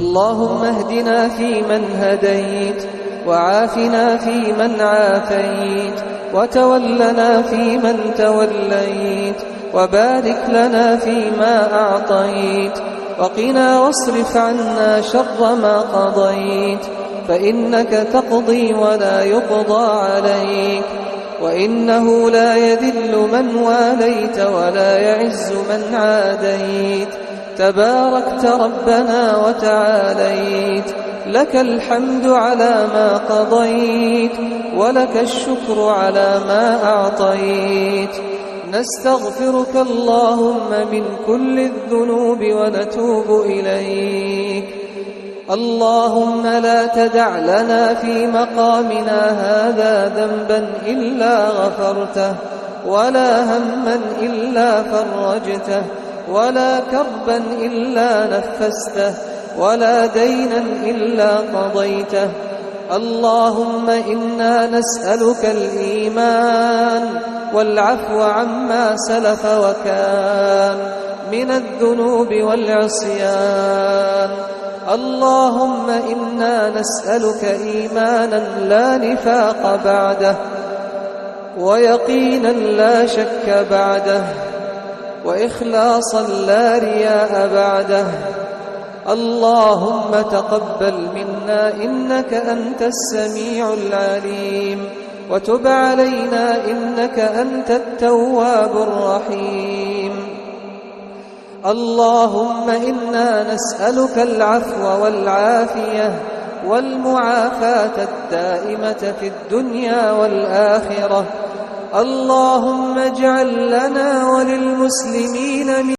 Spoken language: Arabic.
اللهم اهدنا فيمن هديت، وعافنا فيمن عافيت، وتولنا فيمن توليت، وبارك لنا فيما أعطيت، وقنا واصرف عنا شر ما قضيت، فإنك تقضي ولا يقضى عليك، وإنه لا يذل من واليت ولا يعز من عاديت، تباركت ربنا وتعاليت، لك الحمد على ما قضيت، ولك الشكر على ما أعطيت. نستغفرك اللهم من كل الذنوب ونتوب إليك. اللهم لا تدع لنا في مقامنا هذا ذنبا إلا غفرته، ولا هما إلا فرجته، ولا كربا إلا نفسته، ولا دينا إلا قضيته. اللهم إنا نسألك الإيمان والعفو عما سلف وكان من الذنوب والعصيان. اللهم إنا نسألك إيمانا لا نفاق بعده، ويقينا لا شك بعده، وإخلاصا لا رياء بعده. اللهم تقبل منا إنك أنت السميع العليم، وتب علينا إنك أنت التواب الرحيم. اللهم إنا نسألك العفو والعافية والمعافاة الدائمة في الدنيا والآخرة. اللهم اجعل لنا وللمسلمين